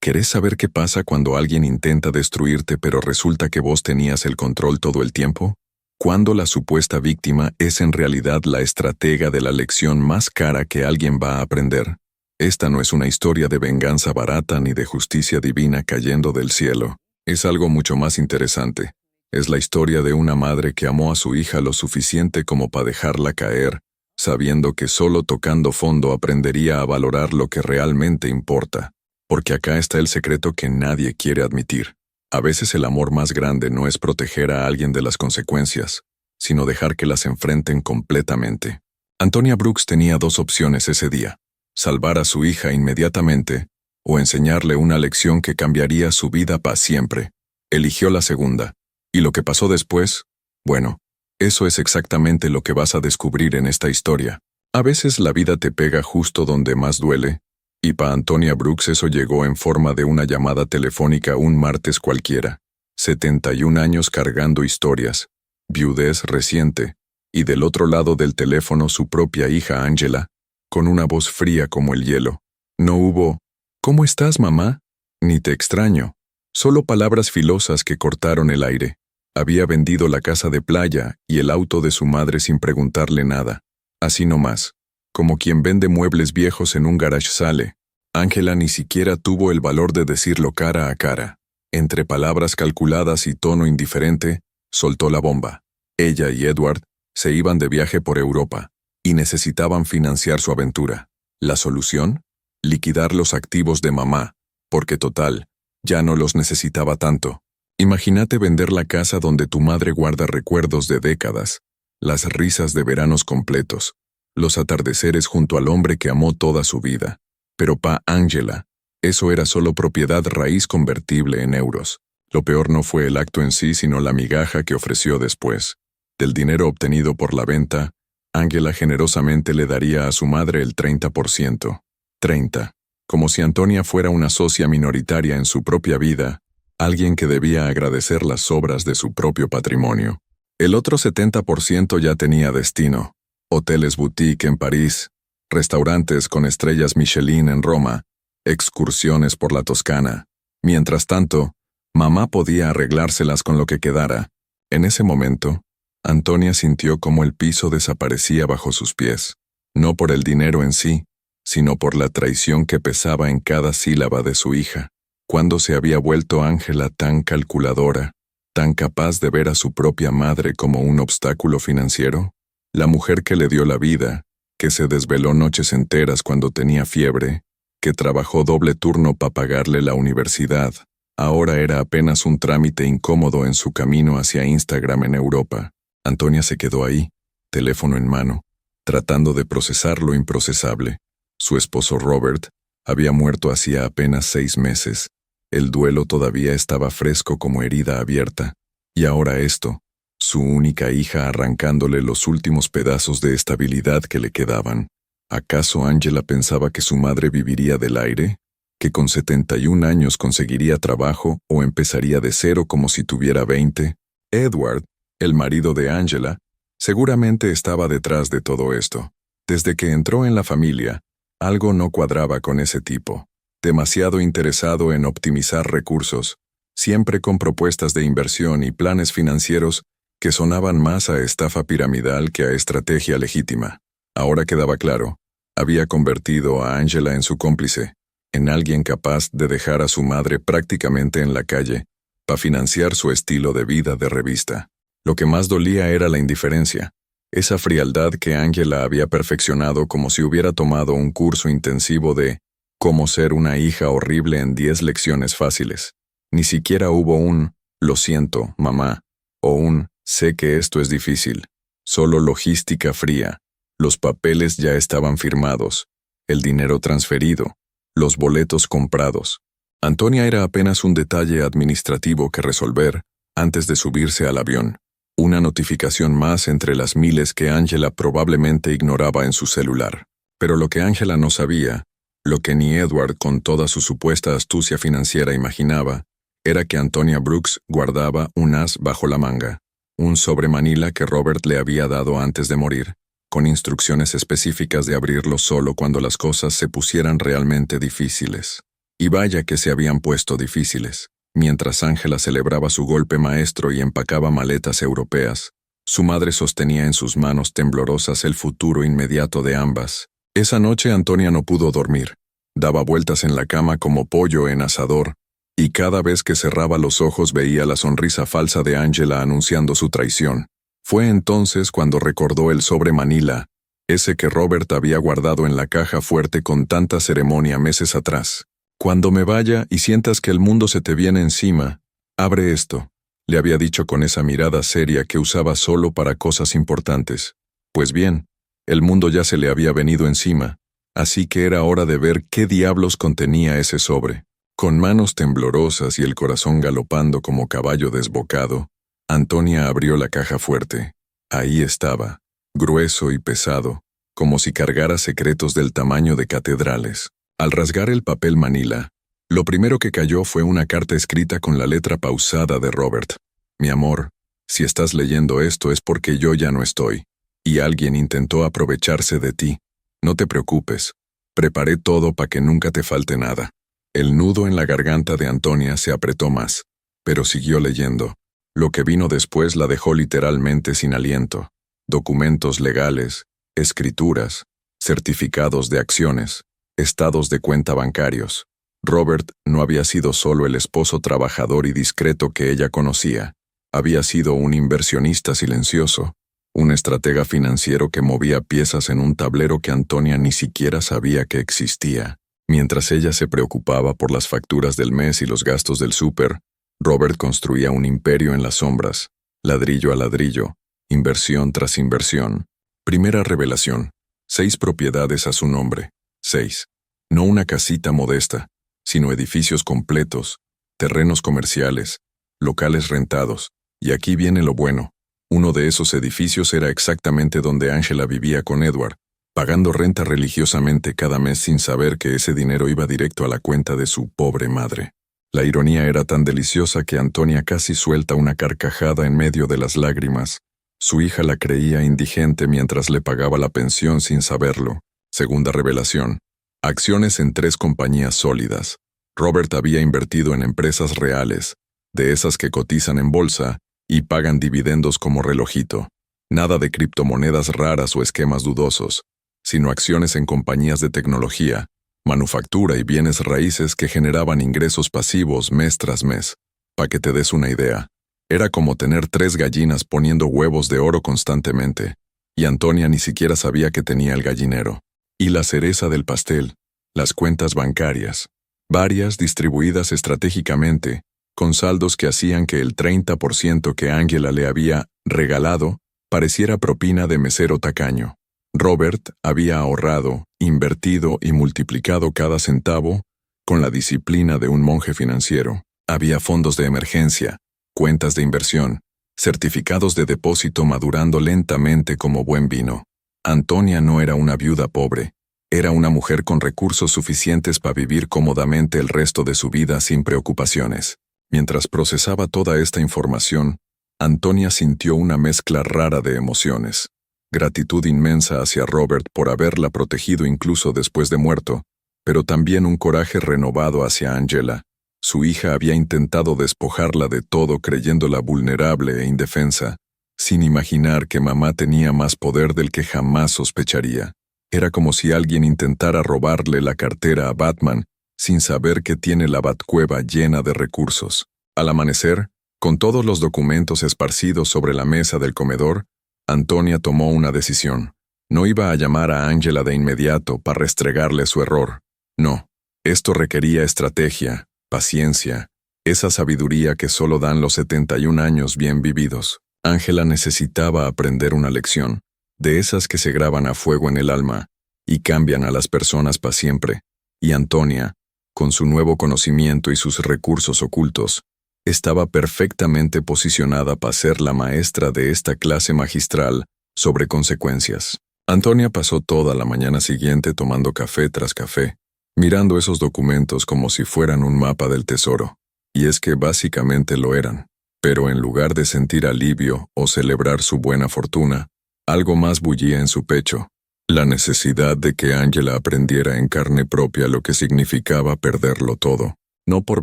¿Querés saber qué pasa cuando alguien intenta destruirte pero resulta que vos tenías el control todo el tiempo? Cuando la supuesta víctima es en realidad la estratega de la lección más cara que alguien va a aprender. Esta no es una historia de venganza barata ni de justicia divina cayendo del cielo. Es algo mucho más interesante. Es la historia de una madre que amó a su hija lo suficiente como para dejarla caer, sabiendo que solo tocando fondo aprendería a valorar lo que realmente importa. Porque acá está el secreto que nadie quiere admitir. A veces el amor más grande no es proteger a alguien de las consecuencias, sino dejar que las enfrenten completamente. Antonia Brooks tenía dos opciones ese día: salvar a su hija inmediatamente o enseñarle una lección que cambiaría su vida para siempre. Eligió la segunda. ¿Y lo que pasó después? Bueno, eso es exactamente lo que vas a descubrir en esta historia. A veces la vida te pega justo donde más duele, y para Antonia Brooks eso llegó en forma de una llamada telefónica un martes cualquiera. 71 años cargando historias, viudez reciente, y del otro lado del teléfono su propia hija Angela, con una voz fría como el hielo. No hubo «¿Cómo estás, mamá?», ni «Te extraño», solo palabras filosas que cortaron el aire. Había vendido la casa de playa y el auto de su madre sin preguntarle nada. Así nomás, como quien vende muebles viejos en un garage sale. Angela ni siquiera tuvo el valor de decirlo cara a cara. Entre palabras calculadas y tono indiferente, soltó la bomba. Ella y Edward se iban de viaje por Europa y necesitaban financiar su aventura. ¿La solución? Liquidar los activos de mamá, porque total, ya no los necesitaba tanto. Imagínate vender la casa donde tu madre guarda recuerdos de décadas, las risas de veranos completos, los atardeceres junto al hombre que amó toda su vida. Pero pa' Angela, eso era solo propiedad raíz convertible en euros. Lo peor no fue el acto en sí, sino la migaja que ofreció después. Del dinero obtenido por la venta, Angela generosamente le daría a su madre el 30%. 30. Como si Antonia fuera una socia minoritaria en su propia vida, alguien que debía agradecer las obras de su propio patrimonio. El otro 70% ya tenía destino: hoteles boutique en París, restaurantes con estrellas Michelin en Roma, excursiones por la Toscana. Mientras tanto, mamá podía arreglárselas con lo que quedara. En ese momento, Antonia sintió cómo el piso desaparecía bajo sus pies, no por el dinero en sí, sino por la traición que pesaba en cada sílaba de su hija. ¿Cuándo se había vuelto Angela tan calculadora, tan capaz de ver a su propia madre como un obstáculo financiero? La mujer que le dio la vida, que se desveló noches enteras cuando tenía fiebre, que trabajó doble turno para pagarle la universidad, ahora era apenas un trámite incómodo en su camino hacia Instagram en Europa. Antonia se quedó ahí, teléfono en mano, tratando de procesar lo improcesable. Su esposo Robert había muerto hacía apenas 6 meses. El duelo todavía estaba fresco como herida abierta. Y ahora esto, su única hija arrancándole los últimos pedazos de estabilidad que le quedaban. ¿Acaso Angela pensaba que su madre viviría del aire? ¿Que con 71 años conseguiría trabajo o empezaría de cero como si tuviera 20? Edward, el marido de Angela, seguramente estaba detrás de todo esto. Desde que entró en la familia, algo no cuadraba con ese tipo. Demasiado interesado en optimizar recursos, siempre con propuestas de inversión y planes financieros que sonaban más a estafa piramidal que a estrategia legítima. Ahora quedaba claro, había convertido a Angela en su cómplice, en alguien capaz de dejar a su madre prácticamente en la calle, para financiar su estilo de vida de revista. Lo que más dolía era la indiferencia, esa frialdad que Angela había perfeccionado como si hubiera tomado un curso intensivo de cómo ser una hija horrible en 10 lecciones fáciles. Ni siquiera hubo un «lo siento, mamá», o un «sé que esto es difícil». Solo logística fría. Los papeles ya estaban firmados, el dinero transferido, los boletos comprados. Antonia era apenas un detalle administrativo que resolver antes de subirse al avión. Una notificación más entre las miles que Angela probablemente ignoraba en su celular. Pero lo que Angela no sabía, lo que ni Edward con toda su supuesta astucia financiera imaginaba, era que Antonia Brooks guardaba un as bajo la manga, un sobre Manila que Robert le había dado antes de morir, con instrucciones específicas de abrirlo solo cuando las cosas se pusieran realmente difíciles. Y vaya que se habían puesto difíciles. Mientras Ángela celebraba su golpe maestro y empacaba maletas europeas, su madre sostenía en sus manos temblorosas el futuro inmediato de ambas. Esa noche Antonia no pudo dormir. Daba vueltas en la cama como pollo en asador, y cada vez que cerraba los ojos veía la sonrisa falsa de Ángela anunciando su traición. Fue entonces cuando recordó el sobre Manila, ese que Robert había guardado en la caja fuerte con tanta ceremonia meses atrás. Cuando me vaya y sientas que el mundo se te viene encima, abre esto, le había dicho con esa mirada seria que usaba solo para cosas importantes. Pues bien, el mundo ya se le había venido encima, así que era hora de ver qué diablos contenía ese sobre. Con manos temblorosas y el corazón galopando como caballo desbocado, Antonia abrió la caja fuerte. Ahí estaba, grueso y pesado, como si cargara secretos del tamaño de catedrales. Al rasgar el papel Manila, lo primero que cayó fue una carta escrita con la letra pausada de Robert. Mi amor, si estás leyendo esto es porque yo ya no estoy, y alguien intentó aprovecharse de ti. No te preocupes, preparé todo para que nunca te falte nada. El nudo en la garganta de Antonia se apretó más, pero siguió leyendo. Lo que vino después la dejó literalmente sin aliento. Documentos legales, escrituras, certificados de acciones, estados de cuenta bancarios. Robert no había sido solo el esposo trabajador y discreto que ella conocía. Había sido un inversionista silencioso, un estratega financiero que movía piezas en un tablero que Antonia ni siquiera sabía que existía. Mientras ella se preocupaba por las facturas del mes y los gastos del súper, Robert construía un imperio en las sombras, ladrillo a ladrillo, inversión tras inversión. Primera revelación: 6 propiedades a su nombre. 6. No una casita modesta, sino edificios completos, terrenos comerciales, locales rentados. Y aquí viene lo bueno. Uno de esos edificios era exactamente donde Ángela vivía con Edward, pagando renta religiosamente cada mes sin saber que ese dinero iba directo a la cuenta de su pobre madre. La ironía era tan deliciosa que Antonia casi suelta una carcajada en medio de las lágrimas. Su hija la creía indigente mientras le pagaba la pensión sin saberlo. Segunda revelación: acciones en 3 compañías sólidas. Robert había invertido en empresas reales, de esas que cotizan en bolsa y pagan dividendos como relojito. Nada de criptomonedas raras o esquemas dudosos, sino acciones en compañías de tecnología, manufactura y bienes raíces que generaban ingresos pasivos mes tras mes. Pa' que te des una idea, era como tener 3 gallinas poniendo huevos de oro constantemente, y Antonia ni siquiera sabía que tenía el gallinero. Y la cereza del pastel, las cuentas bancarias, varias distribuidas estratégicamente, con saldos que hacían que el 30% que Ángela le había regalado pareciera propina de mesero tacaño. Robert había ahorrado, invertido y multiplicado cada centavo con la disciplina de un monje financiero. Había fondos de emergencia, cuentas de inversión, certificados de depósito madurando lentamente como buen vino. Antonia no era una viuda pobre, era una mujer con recursos suficientes para vivir cómodamente el resto de su vida sin preocupaciones. Mientras procesaba toda esta información, Antonia sintió una mezcla rara de emociones. Gratitud inmensa hacia Robert por haberla protegido incluso después de muerto, pero también un coraje renovado hacia Ángela. Su hija había intentado despojarla de todo creyéndola vulnerable e indefensa, sin imaginar que mamá tenía más poder del que jamás sospecharía. Era como si alguien intentara robarle la cartera a Batman sin saber que tiene la Batcueva llena de recursos. Al amanecer, con todos los documentos esparcidos sobre la mesa del comedor, Antonia tomó una decisión. No iba a llamar a Ángela de inmediato para restregarle su error. No, esto requería estrategia, paciencia, esa sabiduría que solo dan los 71 años bien vividos. Ángela necesitaba aprender una lección, de esas que se graban a fuego en el alma y cambian a las personas para siempre. Y Antonia, con su nuevo conocimiento y sus recursos ocultos, estaba perfectamente posicionada para ser la maestra de esta clase magistral sobre consecuencias. Antonia pasó toda la mañana siguiente tomando café tras café, mirando esos documentos como si fueran un mapa del tesoro. Y es que básicamente lo eran. Pero en lugar de sentir alivio o celebrar su buena fortuna, algo más bullía en su pecho. La necesidad de que Angela aprendiera en carne propia lo que significaba perderlo todo, no por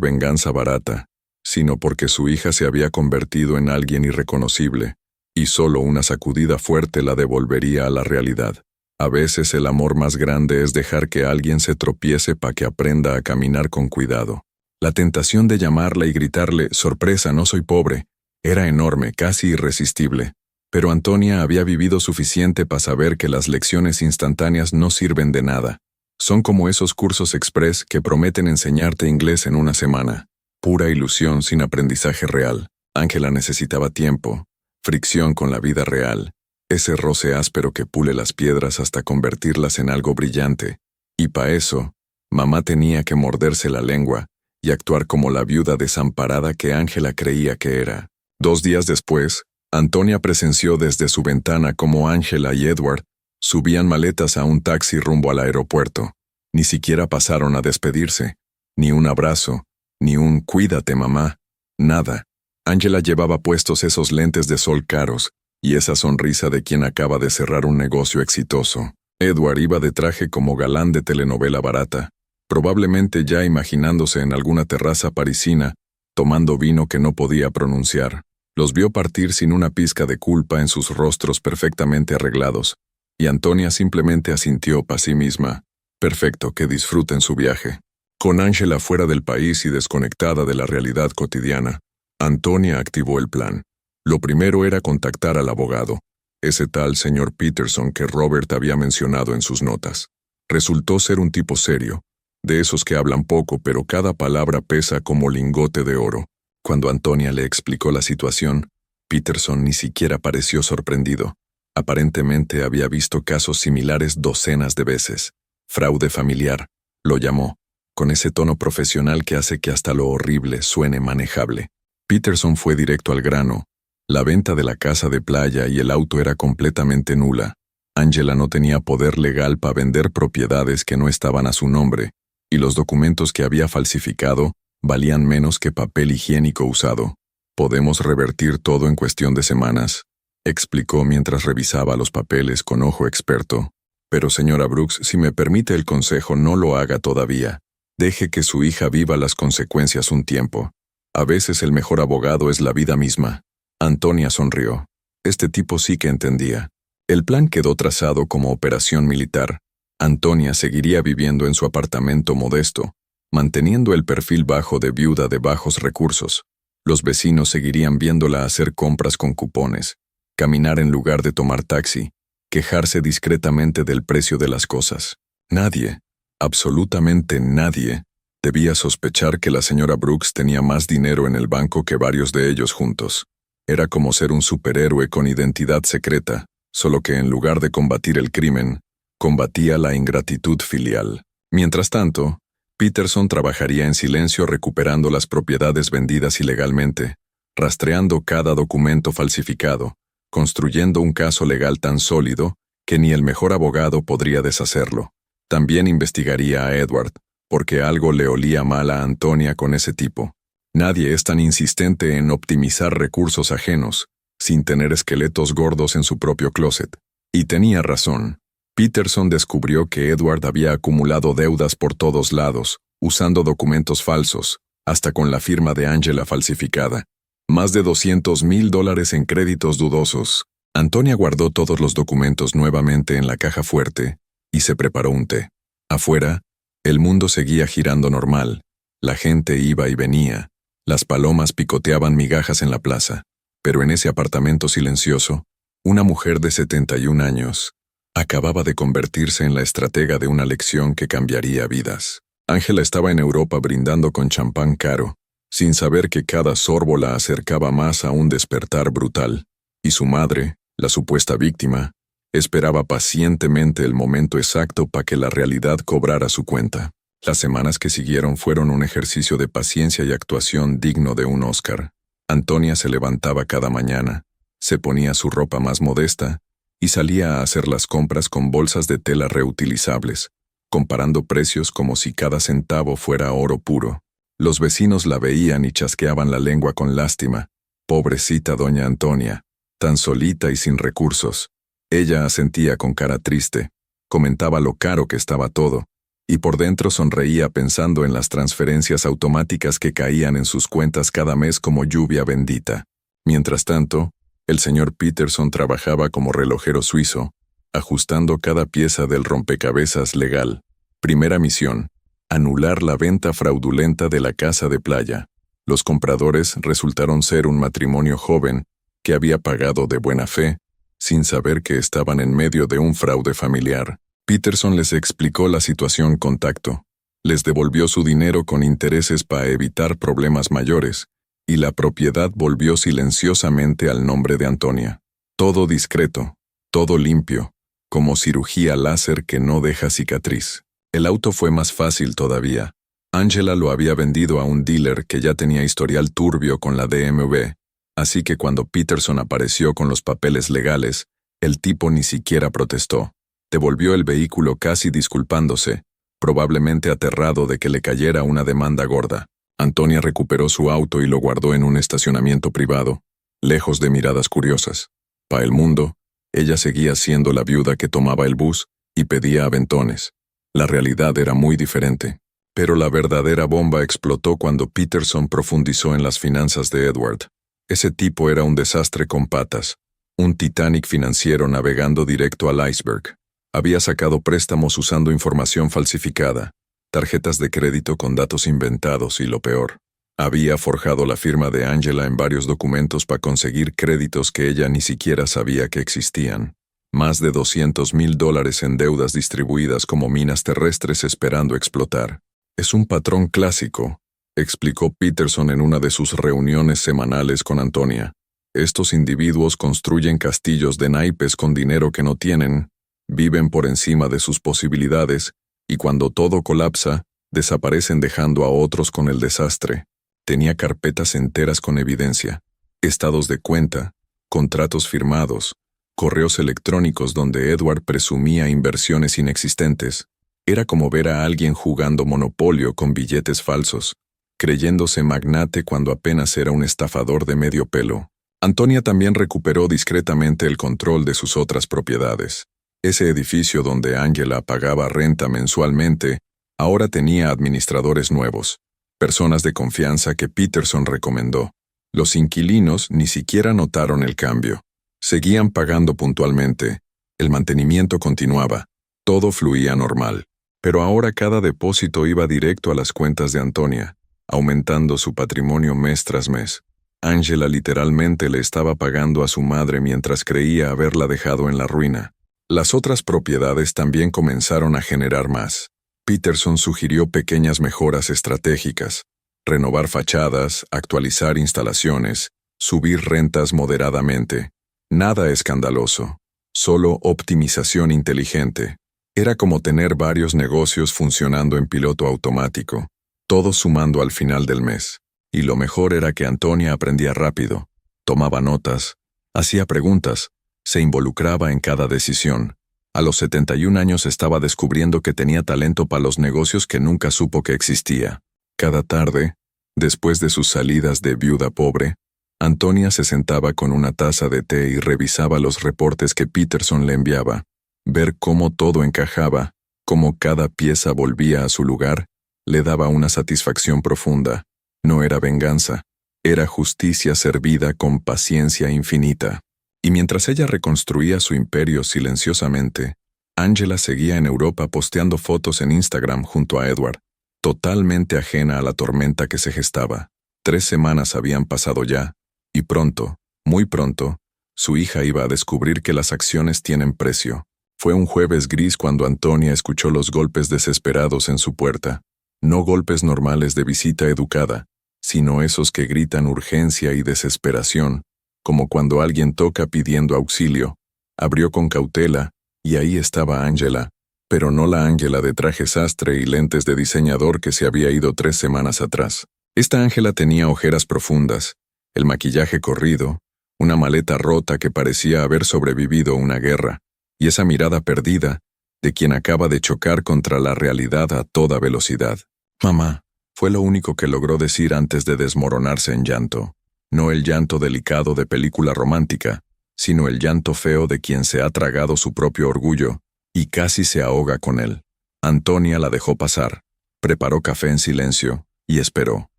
venganza barata, sino porque su hija se había convertido en alguien irreconocible, y solo una sacudida fuerte la devolvería a la realidad. A veces el amor más grande es dejar que alguien se tropiece para que aprenda a caminar con cuidado. La tentación de llamarla y gritarle, «Sorpresa, no soy pobre», era enorme, casi irresistible. Pero Antonia había vivido suficiente para saber que las lecciones instantáneas no sirven de nada. Son como esos cursos express que prometen enseñarte inglés en una semana. Pura ilusión sin aprendizaje real. Ángela necesitaba tiempo, fricción con la vida real, ese roce áspero que pule las piedras hasta convertirlas en algo brillante. Y para eso, mamá tenía que morderse la lengua y actuar como la viuda desamparada que Ángela creía que era. 2 días después, Antonia presenció desde su ventana cómo Ángela y Edward subían maletas a un taxi rumbo al aeropuerto. Ni siquiera pasaron a despedirse, ni un abrazo, ni un «cuídate, mamá», nada. Ángela llevaba puestos esos lentes de sol caros y esa sonrisa de quien acaba de cerrar un negocio exitoso. Edward iba de traje como galán de telenovela barata, probablemente ya imaginándose en alguna terraza parisina, tomando vino que no podía pronunciar. Los vio partir sin una pizca de culpa en sus rostros perfectamente arreglados, y Antonia simplemente asintió para sí misma. Perfecto, que disfruten su viaje. Con Ángela fuera del país y desconectada de la realidad cotidiana, Antonia activó el plan. Lo primero era contactar al abogado, ese tal señor Peterson que Robert había mencionado en sus notas. Resultó ser un tipo serio, de esos que hablan poco pero cada palabra pesa como lingote de oro. Cuando Antonia le explicó la situación, Peterson ni siquiera pareció sorprendido. Aparentemente había visto casos similares docenas de veces. Fraude familiar, lo llamó, con ese tono profesional que hace que hasta lo horrible suene manejable. Peterson fue directo al grano. La venta de la casa de playa y el auto era completamente nula. Ángela no tenía poder legal para vender propiedades que no estaban a su nombre, y los documentos que había falsificado valían menos que papel higiénico usado. «Podemos revertir todo en cuestión de semanas», explicó mientras revisaba los papeles con ojo experto. «Pero señora Brooks, si me permite el consejo, no lo haga todavía. Deje que su hija viva las consecuencias un tiempo. A veces el mejor abogado es la vida misma». Antonia sonrió. Este tipo sí que entendía. El plan quedó trazado como operación militar. Antonia seguiría viviendo en su apartamento modesto, manteniendo el perfil bajo de viuda de bajos recursos. Los vecinos seguirían viéndola hacer compras con cupones, caminar en lugar de tomar taxi, quejarse discretamente del precio de las cosas. Nadie, absolutamente nadie, debía sospechar que la señora Brooks tenía más dinero en el banco que varios de ellos juntos. Era como ser un superhéroe con identidad secreta, solo que en lugar de combatir el crimen, combatía la ingratitud filial. Mientras tanto, Peterson trabajaría en silencio recuperando las propiedades vendidas ilegalmente, rastreando cada documento falsificado, construyendo un caso legal tan sólido que ni el mejor abogado podría deshacerlo. También investigaría a Edward, porque algo le olía mal a Antonia con ese tipo. Nadie es tan insistente en optimizar recursos ajenos, sin tener esqueletos gordos en su propio closet. Y tenía razón. Peterson descubrió que Edward había acumulado deudas por todos lados, usando documentos falsos, hasta con la firma de Ángela falsificada. Más de $200,000 en créditos dudosos. Antonia guardó todos los documentos nuevamente en la caja fuerte y se preparó un té. Afuera, el mundo seguía girando normal. La gente iba y venía. Las palomas picoteaban migajas en la plaza. Pero en ese apartamento silencioso, una mujer de 71 años acababa de convertirse en la estratega de una lección que cambiaría vidas. Ángela estaba en Europa brindando con champán caro, sin saber que cada sorbo la acercaba más a un despertar brutal, y su madre, la supuesta víctima, esperaba pacientemente el momento exacto para que la realidad cobrara su cuenta. Las semanas que siguieron fueron un ejercicio de paciencia y actuación digno de un Oscar. Antonia se levantaba cada mañana, se ponía su ropa más modesta y salía a hacer las compras con bolsas de tela reutilizables, comparando precios como si cada centavo fuera oro puro. Los vecinos la veían y chasqueaban la lengua con lástima. Pobrecita doña Antonia, tan solita y sin recursos. Ella asentía con cara triste. comentaba lo caro que estaba todo, y por dentro sonreía pensando en las transferencias automáticas que caían en sus cuentas cada mes como lluvia bendita. Mientras tanto, el señor Peterson trabajaba como relojero suizo, ajustando cada pieza del rompecabezas legal. Primera misión: anular la venta fraudulenta de la casa de playa. Los compradores resultaron ser un matrimonio joven que había pagado de buena fe, sin saber que estaban en medio de un fraude familiar. Peterson les explicó la situación con tacto. Les devolvió su dinero con intereses para evitar problemas mayores, y la propiedad volvió silenciosamente al nombre de Antonia. Todo discreto, todo limpio, como cirugía láser que no deja cicatriz. El auto fue más fácil todavía. Angela lo había vendido a un dealer que ya tenía historial turbio con la DMV, así que cuando Peterson apareció con los papeles legales, el tipo ni siquiera protestó. Devolvió el vehículo casi disculpándose, probablemente aterrado de que le cayera una demanda gorda. Antonia recuperó su auto y lo guardó en un estacionamiento privado, lejos de miradas curiosas. Pa' el mundo, ella seguía siendo la viuda que tomaba el bus y pedía aventones. La realidad era muy diferente. Pero la verdadera bomba explotó cuando Peterson profundizó en las finanzas de Edward. Ese tipo era un desastre con patas, un Titanic financiero navegando directo al iceberg. Había sacado préstamos usando información falsificada, tarjetas de crédito con datos inventados y lo peor. Había forjado la firma de Angela en varios documentos para conseguir créditos que ella ni siquiera sabía que existían. Más de $200,000 en deudas distribuidas como minas terrestres esperando explotar. Es un patrón clásico, explicó Peterson en una de sus reuniones semanales con Antonia. Estos individuos construyen castillos de naipes con dinero que no tienen, viven por encima de sus posibilidades, y cuando todo colapsa, desaparecen dejando a otros con el desastre. Tenía carpetas enteras con evidencia, estados de cuenta, contratos firmados, correos electrónicos donde Edward presumía inversiones inexistentes. Era como ver a alguien jugando Monopolio con billetes falsos, creyéndose magnate cuando apenas era un estafador de medio pelo. Antonia también recuperó discretamente el control de sus otras propiedades. Ese edificio donde Angela pagaba renta mensualmente, ahora tenía administradores nuevos, personas de confianza que Peterson recomendó. Los inquilinos ni siquiera notaron el cambio. Seguían pagando puntualmente, el mantenimiento continuaba, todo fluía normal. Pero ahora cada depósito iba directo a las cuentas de Antonia, aumentando su patrimonio mes tras mes. Angela literalmente le estaba pagando a su madre mientras creía haberla dejado en la ruina. Las otras propiedades también comenzaron a generar más. Peterson sugirió pequeñas mejoras estratégicas: renovar fachadas, actualizar instalaciones, subir rentas moderadamente. Nada escandaloso, solo optimización inteligente. Era como tener varios negocios funcionando en piloto automático, todos sumando al final del mes. Y lo mejor era que Antonia aprendía rápido, tomaba notas, hacía preguntas, se involucraba en cada decisión. A los 71 años estaba descubriendo que tenía talento para los negocios que nunca supo que existía. Cada tarde, después de sus salidas de viuda pobre, Antonia se sentaba con una taza de té y revisaba los reportes que Peterson le enviaba. Ver cómo todo encajaba, cómo cada pieza volvía a su lugar, le daba una satisfacción profunda. No era venganza, era justicia servida con paciencia infinita. Y mientras ella reconstruía su imperio silenciosamente, Angela seguía en Europa posteando fotos en Instagram junto a Edward, totalmente ajena a la tormenta que se gestaba. 3 semanas habían pasado ya, y pronto, muy pronto, su hija iba a descubrir que las acciones tienen precio. Fue un jueves gris cuando Antonia escuchó los golpes desesperados en su puerta. No golpes normales de visita educada, sino esos que gritan urgencia y desesperación, como cuando alguien toca pidiendo auxilio. Abrió con cautela, y ahí estaba Angela, pero no la Angela de traje sastre y lentes de diseñador que se había ido 3 semanas atrás. Esta Angela tenía ojeras profundas, el maquillaje corrido, una maleta rota que parecía haber sobrevivido una guerra, y esa mirada perdida de quien acaba de chocar contra la realidad a toda velocidad. «Mamá», fue lo único que logró decir antes de desmoronarse en llanto. No el llanto delicado de película romántica, sino el llanto feo de quien se ha tragado su propio orgullo y casi se ahoga con él. Antonia la dejó pasar, preparó café en silencio y esperó.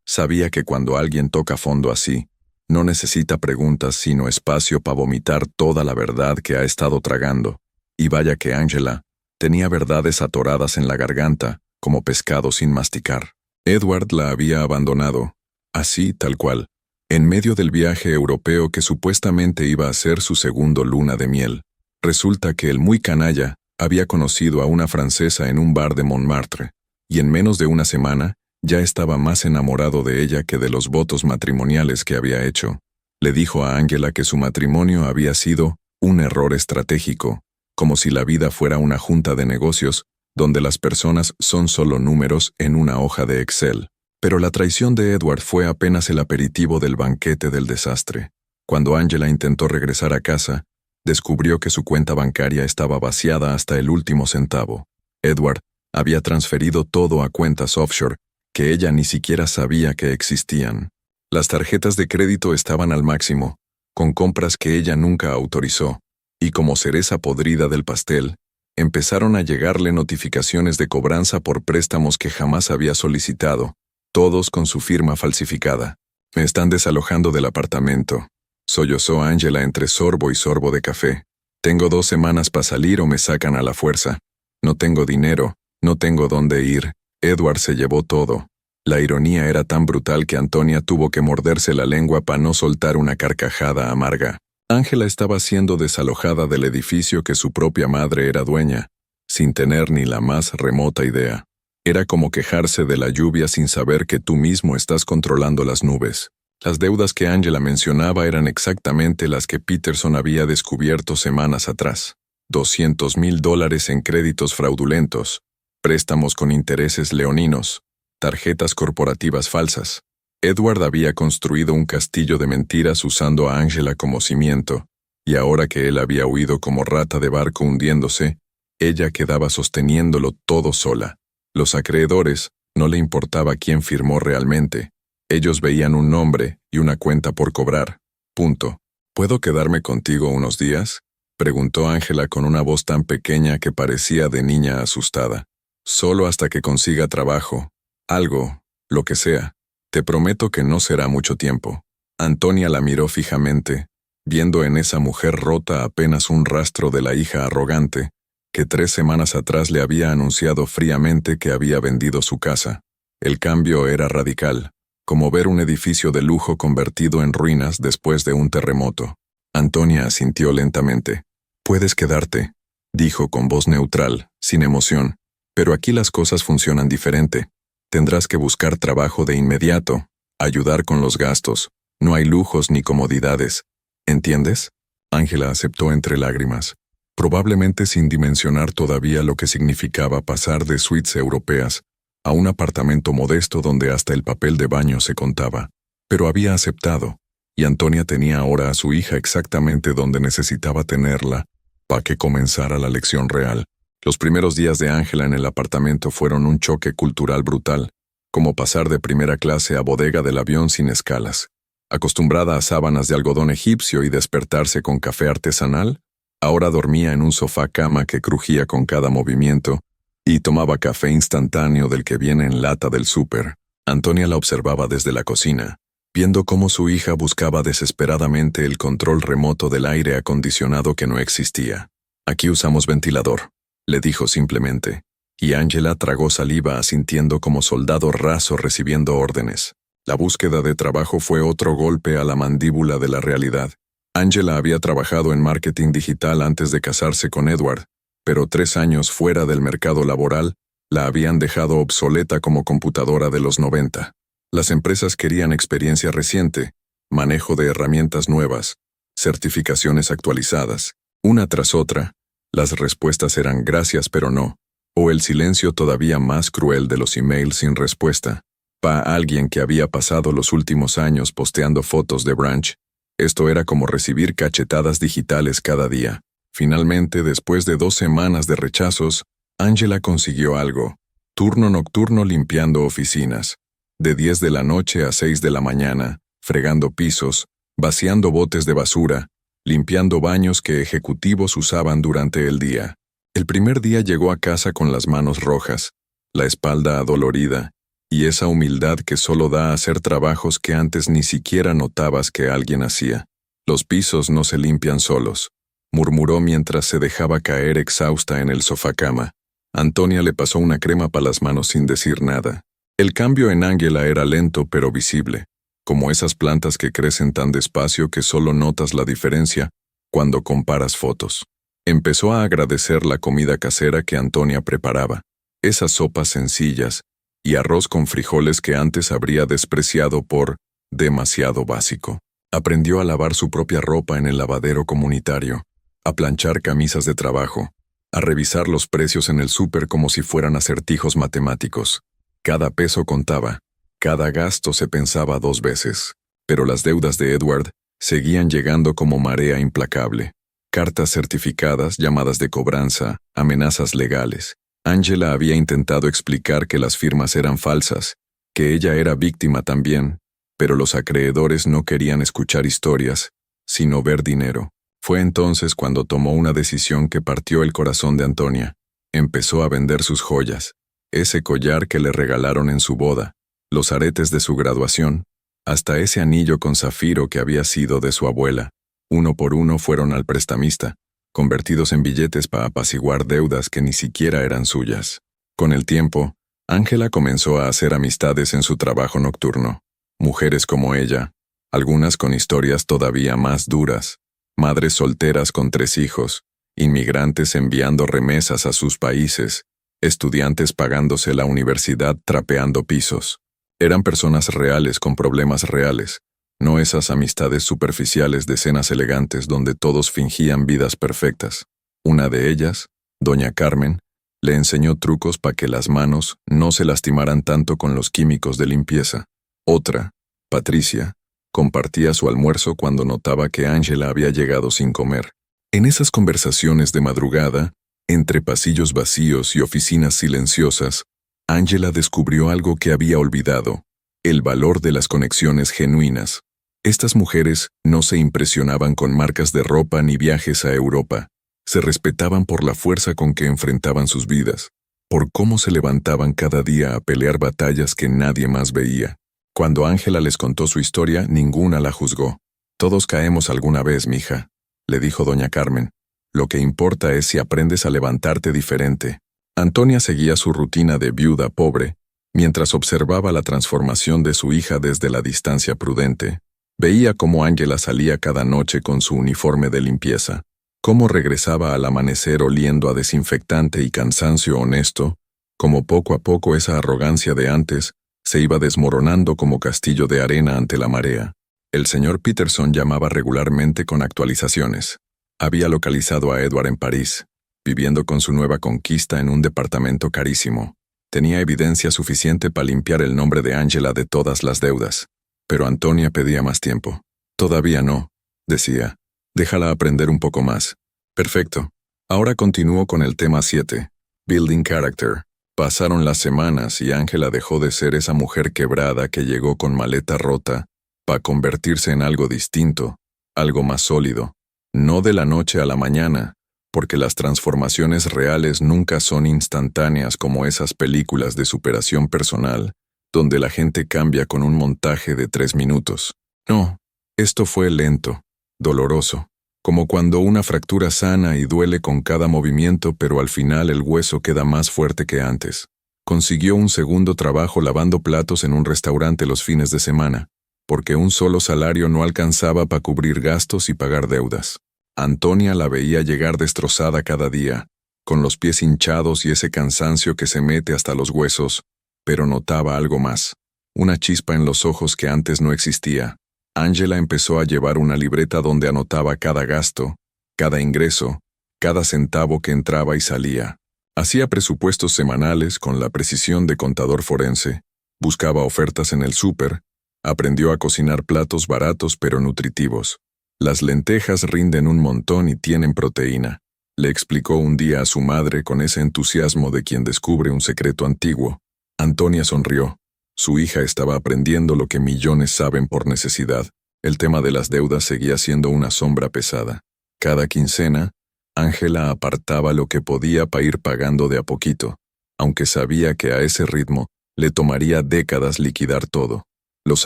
Sabía que cuando alguien toca fondo así, no necesita preguntas sino espacio para vomitar toda la verdad que ha estado tragando. Y vaya que Angela tenía verdades atoradas en la garganta, como pescado sin masticar. Edward la había abandonado, así tal cual, en medio del viaje europeo que supuestamente iba a ser su segundo luna de miel. Resulta que el muy canalla había conocido a una francesa en un bar de Montmartre, y en menos de una semana ya estaba más enamorado de ella que de los votos matrimoniales que había hecho. Le dijo a Angela que su matrimonio había sido un error estratégico, como si la vida fuera una junta de negocios donde las personas son solo números en una hoja de Excel. Pero la traición de Edward fue apenas el aperitivo del banquete del desastre. Cuando Angela intentó regresar a casa, descubrió que su cuenta bancaria estaba vaciada hasta el último centavo. Edward había transferido todo a cuentas offshore que ella ni siquiera sabía que existían. Las tarjetas de crédito estaban al máximo, con compras que ella nunca autorizó, y como cereza podrida del pastel, empezaron a llegarle notificaciones de cobranza por préstamos que jamás había solicitado, todos con su firma falsificada. Me están desalojando del apartamento, sollozó Angela entre sorbo y sorbo de café. Tengo 2 semanas para salir o me sacan a la fuerza. No tengo dinero, no tengo dónde ir. Edward se llevó todo. La ironía era tan brutal que Antonia tuvo que morderse la lengua para no soltar una carcajada amarga. Angela estaba siendo desalojada del edificio que su propia madre era dueña, sin tener ni la más remota idea. Era como quejarse de la lluvia sin saber que tú mismo estás controlando las nubes. Las deudas que Angela mencionaba eran exactamente las que Peterson había descubierto semanas atrás. $200,000 en créditos fraudulentos, préstamos con intereses leoninos, tarjetas corporativas falsas. Edward había construido un castillo de mentiras usando a Angela como cimiento, y ahora que él había huido como rata de barco hundiéndose, ella quedaba sosteniéndolo todo sola. Los acreedores no le importaba quién firmó realmente. Ellos veían un nombre y una cuenta por cobrar. Punto. ¿Puedo quedarme contigo unos días?, preguntó Angela con una voz tan pequeña que parecía de niña asustada. Solo hasta que consiga trabajo. Algo, lo que sea. Te prometo que no será mucho tiempo. Antonia la miró fijamente, viendo en esa mujer rota apenas un rastro de la hija arrogante, que 3 semanas atrás le había anunciado fríamente que había vendido su casa. El cambio era radical, como ver un edificio de lujo convertido en ruinas después de un terremoto. Antonia asintió lentamente. «Puedes quedarte», dijo con voz neutral, sin emoción, «pero aquí las cosas funcionan diferente. Tendrás que buscar trabajo de inmediato, ayudar con los gastos. No hay lujos ni comodidades. ¿Entiendes?». Angela aceptó entre lágrimas, probablemente sin dimensionar todavía lo que significaba pasar de suites europeas a un apartamento modesto donde hasta el papel de baño se contaba. Pero había aceptado, y Antonia tenía ahora a su hija exactamente donde necesitaba tenerla para que comenzara la lección real. Los primeros días de Angela en el apartamento fueron un choque cultural brutal, como pasar de primera clase a bodega del avión sin escalas. Acostumbrada a sábanas de algodón egipcio y despertarse con café artesanal, ahora dormía en un sofá cama que crujía con cada movimiento y tomaba café instantáneo del que viene en lata del súper. Antonia la observaba desde la cocina, viendo cómo su hija buscaba desesperadamente el control remoto del aire acondicionado que no existía. «Aquí usamos ventilador», le dijo simplemente, y Angela tragó saliva asintiendo como soldado raso recibiendo órdenes. La búsqueda de trabajo fue otro golpe a la mandíbula de la realidad. Angela había trabajado en marketing digital antes de casarse con Edward, pero 3 años fuera del mercado laboral la habían dejado obsoleta como computadora de los 90. Las empresas querían experiencia reciente, manejo de herramientas nuevas, certificaciones actualizadas, una tras otra. Las respuestas eran gracias pero no, o el silencio todavía más cruel de los emails sin respuesta. Para alguien que había pasado los últimos años posteando fotos de brunch, esto era como recibir cachetadas digitales cada día. Finalmente, después de 2 semanas de rechazos, Angela consiguió algo: turno nocturno limpiando oficinas, de 10 de la noche a 6 de la mañana, fregando pisos, vaciando botes de basura, limpiando baños que ejecutivos usaban durante el día. El primer día llegó a casa con las manos rojas, la espalda adolorida, y esa humildad que solo da a hacer trabajos que antes ni siquiera notabas que alguien hacía. Los pisos no se limpian solos, murmuró mientras se dejaba caer exhausta en el sofá-cama. Antonia le pasó una crema para las manos sin decir nada. El cambio en Ángela era lento pero visible, como esas plantas que crecen tan despacio que solo notas la diferencia cuando comparas fotos. Empezó a agradecer la comida casera que Antonia preparaba, esas sopas sencillas y arroz con frijoles que antes habría despreciado por demasiado básico. Aprendió a lavar su propia ropa en el lavadero comunitario, a planchar camisas de trabajo, a revisar los precios en el súper como si fueran acertijos matemáticos. Cada peso contaba, cada gasto se pensaba 2 veces, pero las deudas de Edward seguían llegando como marea implacable. Cartas certificadas, llamadas de cobranza, amenazas legales. Ángela había intentado explicar que las firmas eran falsas, que ella era víctima también, pero los acreedores no querían escuchar historias, sino ver dinero. Fue entonces cuando tomó una decisión que partió el corazón de Antonia. Empezó a vender sus joyas, ese collar que le regalaron en su boda, los aretes de su graduación, hasta ese anillo con zafiro que había sido de su abuela. Uno por uno fueron al prestamista, convertidos en billetes para apaciguar deudas que ni siquiera eran suyas. Con el tiempo, Ángela comenzó a hacer amistades en su trabajo nocturno. Mujeres como ella, algunas con historias todavía más duras, madres solteras con 3 hijos, inmigrantes enviando remesas a sus países, estudiantes pagándose la universidad trapeando pisos. Eran personas reales con problemas reales, no esas amistades superficiales de cenas elegantes donde todos fingían vidas perfectas. Una de ellas, doña Carmen, le enseñó trucos para que las manos no se lastimaran tanto con los químicos de limpieza. Otra, Patricia, compartía su almuerzo cuando notaba que Ángela había llegado sin comer. En esas conversaciones de madrugada, entre pasillos vacíos y oficinas silenciosas, Ángela descubrió algo que había olvidado: el valor de las conexiones genuinas. Estas mujeres no se impresionaban con marcas de ropa ni viajes a Europa. Se respetaban por la fuerza con que enfrentaban sus vidas, por cómo se levantaban cada día a pelear batallas que nadie más veía. Cuando Ángela les contó su historia, ninguna la juzgó. «Todos caemos alguna vez, mija», le dijo doña Carmen. «Lo que importa es si aprendes a levantarte diferente». Antonia seguía su rutina de viuda pobre, mientras observaba la transformación de su hija desde la distancia prudente. Veía cómo Ángela salía cada noche con su uniforme de limpieza, cómo regresaba al amanecer oliendo a desinfectante y cansancio honesto, cómo poco a poco esa arrogancia de antes se iba desmoronando como castillo de arena ante la marea. El señor Peterson llamaba regularmente con actualizaciones. Había localizado a Edward en París, viviendo con su nueva conquista en un departamento carísimo. Tenía evidencia suficiente para limpiar el nombre de Ángela de todas las deudas. Pero Antonia pedía más tiempo. «Todavía no», decía. «Déjala aprender un poco más». «Perfecto. Ahora continúo con el tema 7, Building Character». Pasaron las semanas y Ángela dejó de ser esa mujer quebrada que llegó con maleta rota para convertirse en algo distinto, algo más sólido. No de la noche a la mañana, porque las transformaciones reales nunca son instantáneas como esas películas de superación personal, donde la gente cambia con un montaje de 3 minutos. No, esto fue lento, doloroso, como cuando una fractura sana y duele con cada movimiento, pero al final el hueso queda más fuerte que antes. Consiguió un segundo trabajo lavando platos en un restaurante los fines de semana, porque un solo salario no alcanzaba para cubrir gastos y pagar deudas. Antonia la veía llegar destrozada cada día, con los pies hinchados y ese cansancio que se mete hasta los huesos, pero notaba algo más, una chispa en los ojos que antes no existía. Ángela empezó a llevar una libreta donde anotaba cada gasto, cada ingreso, cada centavo que entraba y salía. Hacía presupuestos semanales con la precisión de contador forense, buscaba ofertas en el súper, aprendió a cocinar platos baratos pero nutritivos. Las lentejas rinden un montón y tienen proteína, le explicó un día a su madre con ese entusiasmo de quien descubre un secreto antiguo. Antonia sonrió. Su hija estaba aprendiendo lo que millones saben por necesidad. El tema de las deudas seguía siendo una sombra pesada. Cada quincena, Ángela apartaba lo que podía para ir pagando de a poquito, aunque sabía que a ese ritmo le tomaría décadas liquidar todo. Los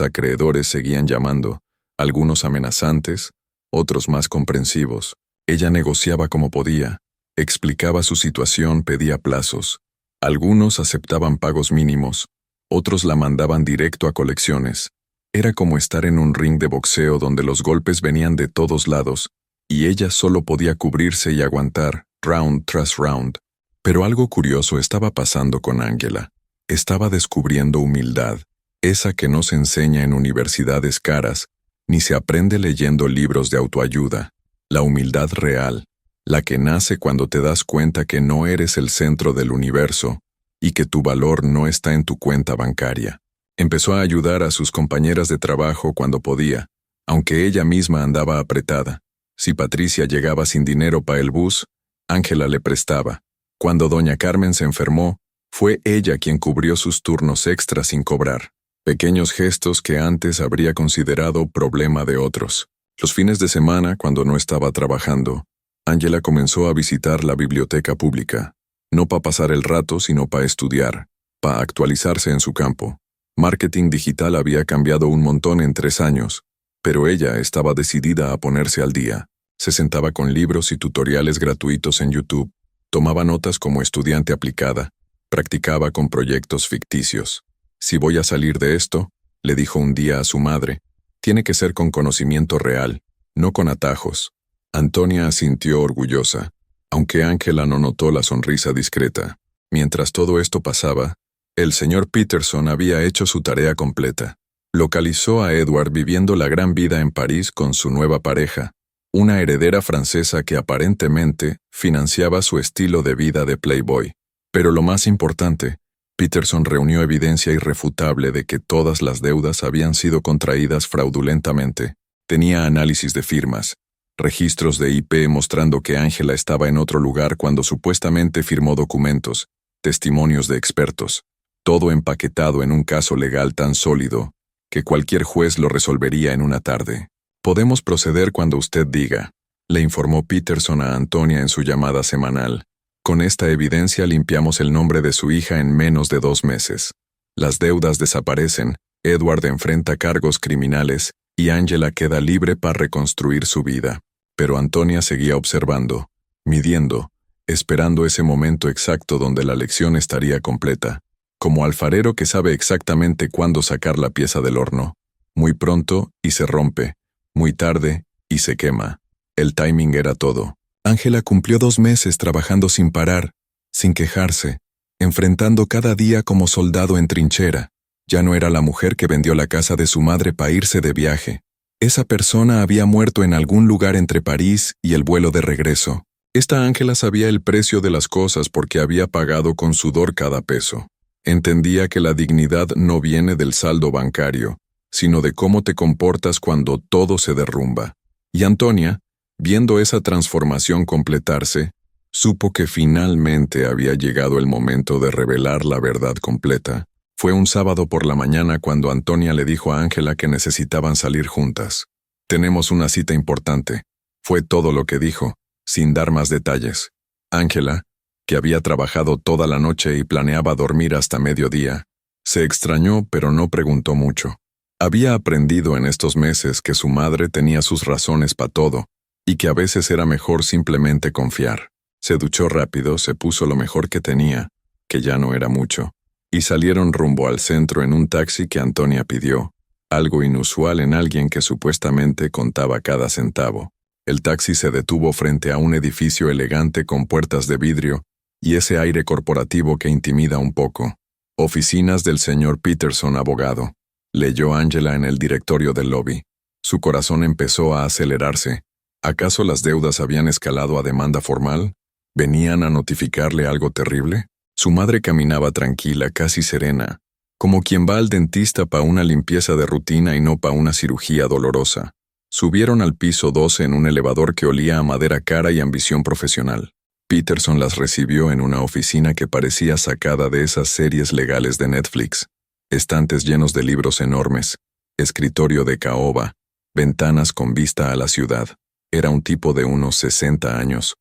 acreedores seguían llamando, algunos amenazantes, otros más comprensivos. Ella negociaba como podía, explicaba su situación, pedía plazos. Algunos aceptaban pagos mínimos, otros la mandaban directo a colecciones. Era como estar en un ring de boxeo donde los golpes venían de todos lados, y ella solo podía cubrirse y aguantar, round tras round. Pero algo curioso estaba pasando con Ángela. Estaba descubriendo humildad, esa que no se enseña en universidades caras, ni se aprende leyendo libros de autoayuda. La humildad real, la que nace cuando te das cuenta que no eres el centro del universo y que tu valor no está en tu cuenta bancaria. Empezó a ayudar a sus compañeras de trabajo cuando podía, aunque ella misma andaba apretada. Si Patricia llegaba sin dinero para el bus, Ángela le prestaba. Cuando doña Carmen se enfermó, fue ella quien cubrió sus turnos extras sin cobrar. Pequeños gestos que antes habría considerado problema de otros. Los fines de semana, cuando no estaba trabajando, Ángela comenzó a visitar la biblioteca pública, no para pasar el rato, sino para estudiar, para actualizarse en su campo. Marketing digital había cambiado un montón en 3 años, pero ella estaba decidida a ponerse al día. Se sentaba con libros y tutoriales gratuitos en YouTube, tomaba notas como estudiante aplicada, practicaba con proyectos ficticios. Si voy a salir de esto, le dijo un día a su madre, tiene que ser con conocimiento real, no con atajos. Antonia asintió orgullosa, aunque Ángela no notó la sonrisa discreta. Mientras todo esto pasaba, el señor Peterson había hecho su tarea completa. Localizó a Edward viviendo la gran vida en París con su nueva pareja, una heredera francesa que aparentemente financiaba su estilo de vida de playboy. Pero lo más importante, Peterson reunió evidencia irrefutable de que todas las deudas habían sido contraídas fraudulentamente. Tenía análisis de firmas, registros de IP mostrando que Ángela estaba en otro lugar cuando supuestamente firmó documentos, testimonios de expertos, todo empaquetado en un caso legal tan sólido que cualquier juez lo resolvería en una tarde. Podemos proceder cuando usted diga, le informó Peterson a Antonia en su llamada semanal. Con esta evidencia limpiamos el nombre de su hija en menos de 2 meses. Las deudas desaparecen, Edward enfrenta cargos criminales y Ángela queda libre para reconstruir su vida. Pero Antonia seguía observando, midiendo, esperando ese momento exacto donde la lección estaría completa. Como alfarero que sabe exactamente cuándo sacar la pieza del horno. Muy pronto y se rompe, muy tarde y se quema. El timing era todo. Ángela cumplió 2 meses trabajando sin parar, sin quejarse, enfrentando cada día como soldado en trinchera. Ya no era la mujer que vendió la casa de su madre para irse de viaje. Esa persona había muerto en algún lugar entre París y el vuelo de regreso. Esta Ángela sabía el precio de las cosas porque había pagado con sudor cada peso. Entendía que la dignidad no viene del saldo bancario, sino de cómo te comportas cuando todo se derrumba. Y Antonia, viendo esa transformación completarse, supo que finalmente había llegado el momento de revelar la verdad completa. Fue un sábado por la mañana cuando Antonia le dijo a Ángela que necesitaban salir juntas. Tenemos una cita importante. Fue todo lo que dijo, sin dar más detalles. Ángela, que había trabajado toda la noche y planeaba dormir hasta mediodía, se extrañó pero no preguntó mucho. Había aprendido en estos meses que su madre tenía sus razones para todo, y que a veces era mejor simplemente confiar. Se duchó rápido, se puso lo mejor que tenía, que ya no era mucho, y salieron rumbo al centro en un taxi que Antonia pidió, algo inusual en alguien que supuestamente contaba cada centavo. El taxi se detuvo frente a un edificio elegante con puertas de vidrio y ese aire corporativo que intimida un poco. Oficinas del señor Peterson, abogado. Leyó Ángela en el directorio del lobby. Su corazón empezó a acelerarse. ¿Acaso las deudas habían escalado a demanda formal? ¿Venían a notificarle algo terrible? Su madre caminaba tranquila, casi serena, como quien va al dentista para una limpieza de rutina y no para una cirugía dolorosa. Subieron al piso 12 en un elevador que olía a madera cara y ambición profesional. Peterson las recibió en una oficina que parecía sacada de esas series legales de Netflix. Estantes llenos de libros enormes, escritorio de caoba, ventanas con vista a la ciudad. Era un tipo de unos 60 años,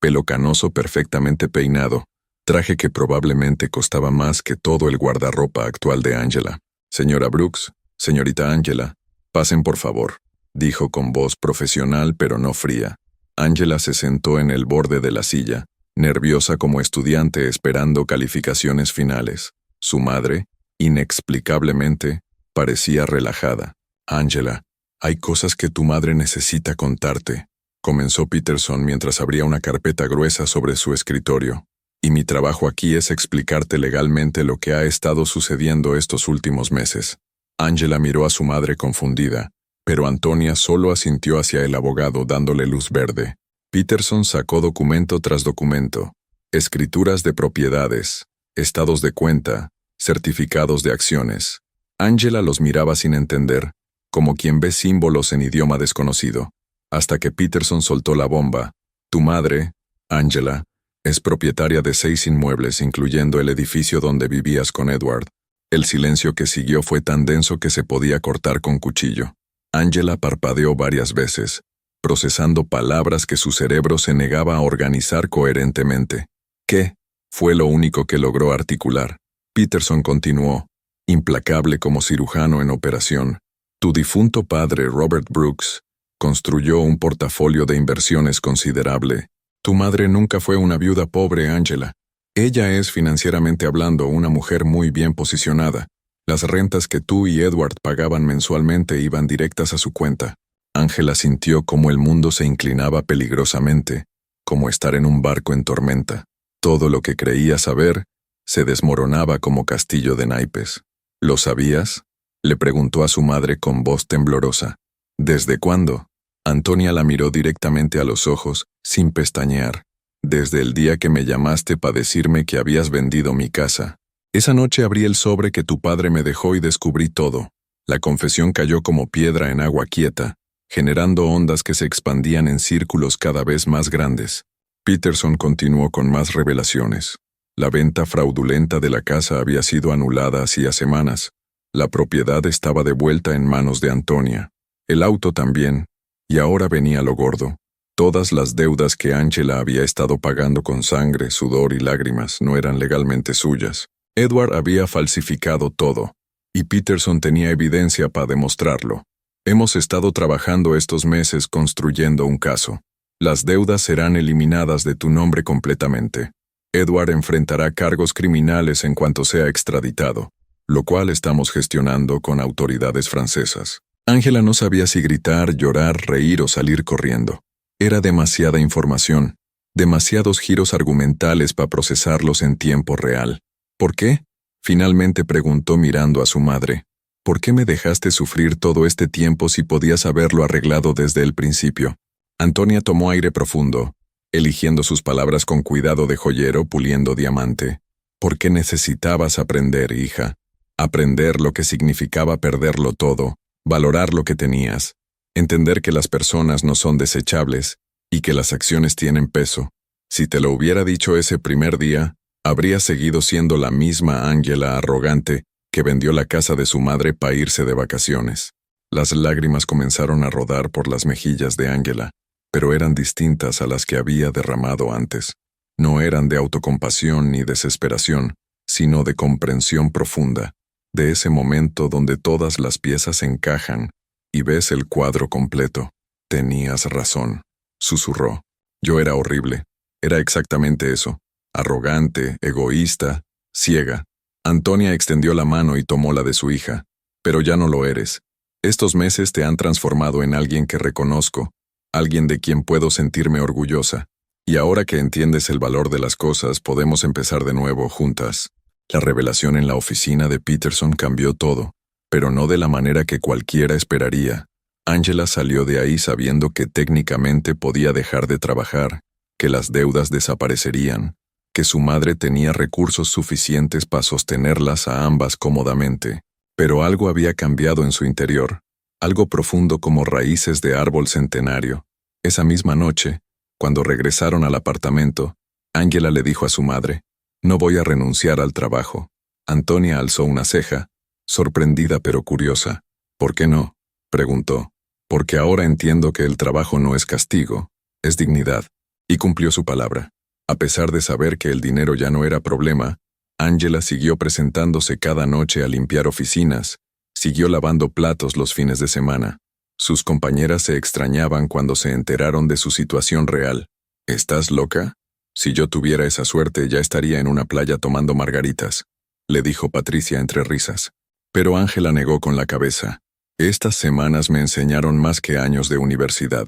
pelo canoso perfectamente peinado, traje que probablemente costaba más que todo el guardarropa actual de Angela. Señora Brooks, señorita Angela, pasen por favor, dijo con voz profesional pero no fría. Angela se sentó en el borde de la silla, nerviosa como estudiante esperando calificaciones finales. Su madre, inexplicablemente, parecía relajada. Angela, hay cosas que tu madre necesita contarte, comenzó Peterson mientras abría una carpeta gruesa sobre su escritorio. Y mi trabajo aquí es explicarte legalmente lo que ha estado sucediendo estos últimos meses. Angela miró a su madre confundida, pero Antonia solo asintió hacia el abogado dándole luz verde. Peterson sacó documento tras documento, escrituras de propiedades, estados de cuenta, certificados de acciones. Angela los miraba sin entender, como quien ve símbolos en idioma desconocido, hasta que Peterson soltó la bomba. Tu madre, Angela, es propietaria de 6 inmuebles, incluyendo el edificio donde vivías con Edward. El silencio que siguió fue tan denso que se podía cortar con cuchillo. Angela parpadeó varias veces, procesando palabras que su cerebro se negaba a organizar coherentemente. ¿Qué? Fue lo único que logró articular. Peterson continuó, implacable como cirujano en operación. Tu difunto padre, Robert Brooks, construyó un portafolio de inversiones considerable. Tu madre nunca fue una viuda pobre, Angela. Ella es, financieramente hablando, una mujer muy bien posicionada. Las rentas que tú y Edward pagaban mensualmente iban directas a su cuenta. Angela sintió cómo el mundo se inclinaba peligrosamente, como estar en un barco en tormenta. Todo lo que creía saber se desmoronaba como castillo de naipes. ¿Lo sabías?, le preguntó a su madre con voz temblorosa. ¿Desde cuándo? Antonia la miró directamente a los ojos, sin pestañear. Desde el día que me llamaste para decirme que habías vendido mi casa. Esa noche abrí el sobre que tu padre me dejó y descubrí todo. La confesión cayó como piedra en agua quieta, generando ondas que se expandían en círculos cada vez más grandes. Peterson continuó con más revelaciones. La venta fraudulenta de la casa había sido anulada hacía semanas. La propiedad estaba de vuelta en manos de Antonia. El auto también. Y ahora venía lo gordo. Todas las deudas que Angela había estado pagando con sangre, sudor y lágrimas no eran legalmente suyas. Edward había falsificado todo, y Peterson tenía evidencia para demostrarlo. Hemos estado trabajando estos meses construyendo un caso. Las deudas serán eliminadas de tu nombre completamente. Edward enfrentará cargos criminales en cuanto sea extraditado, lo cual estamos gestionando con autoridades francesas. Angela no sabía si gritar, llorar, reír o salir corriendo. Era demasiada información, demasiados giros argumentales para procesarlos en tiempo real. ¿Por qué?, finalmente preguntó mirando a su madre. ¿Por qué me dejaste sufrir todo este tiempo si podías haberlo arreglado desde el principio? Antonia tomó aire profundo, eligiendo sus palabras con cuidado de joyero puliendo diamante. ¿Por qué necesitabas aprender, hija? Aprender lo que significaba perderlo todo, valorar lo que tenías, entender que las personas no son desechables y que las acciones tienen peso. Si te lo hubiera dicho ese primer día, habría seguido siendo la misma Angela arrogante que vendió la casa de su madre para irse de vacaciones. Las lágrimas comenzaron a rodar por las mejillas de Angela, pero eran distintas a las que había derramado antes. No eran de autocompasión ni desesperación, sino de comprensión profunda, de ese momento donde todas las piezas encajan y ves el cuadro completo. Tenías razón, susurró. Yo era horrible. Era exactamente eso. Arrogante, egoísta, ciega. Antonia extendió la mano y tomó la de su hija. Pero ya no lo eres. Estos meses te han transformado en alguien que reconozco, alguien de quien puedo sentirme orgullosa. Y ahora que entiendes el valor de las cosas, podemos empezar de nuevo juntas. La revelación en la oficina de Peterson cambió todo, pero no de la manera que cualquiera esperaría. Angela salió de ahí sabiendo que técnicamente podía dejar de trabajar, que las deudas desaparecerían, que su madre tenía recursos suficientes para sostenerlas a ambas cómodamente. Pero algo había cambiado en su interior, algo profundo como raíces de árbol centenario. Esa misma noche, cuando regresaron al apartamento, Angela le dijo a su madre, «No voy a renunciar al trabajo». Antonia alzó una ceja, sorprendida pero curiosa. «¿Por qué no?», preguntó. «Porque ahora entiendo que el trabajo no es castigo, es dignidad. Y cumplió su palabra. A pesar de saber que el dinero ya no era problema, Angela siguió presentándose cada noche a limpiar oficinas, siguió lavando platos los fines de semana. Sus compañeras se extrañaban cuando se enteraron de su situación real. ¿Estás loca? Si yo tuviera esa suerte ya estaría en una playa tomando margaritas, le dijo Patricia entre risas. Pero Angela negó con la cabeza. Estas semanas me enseñaron más que años de universidad.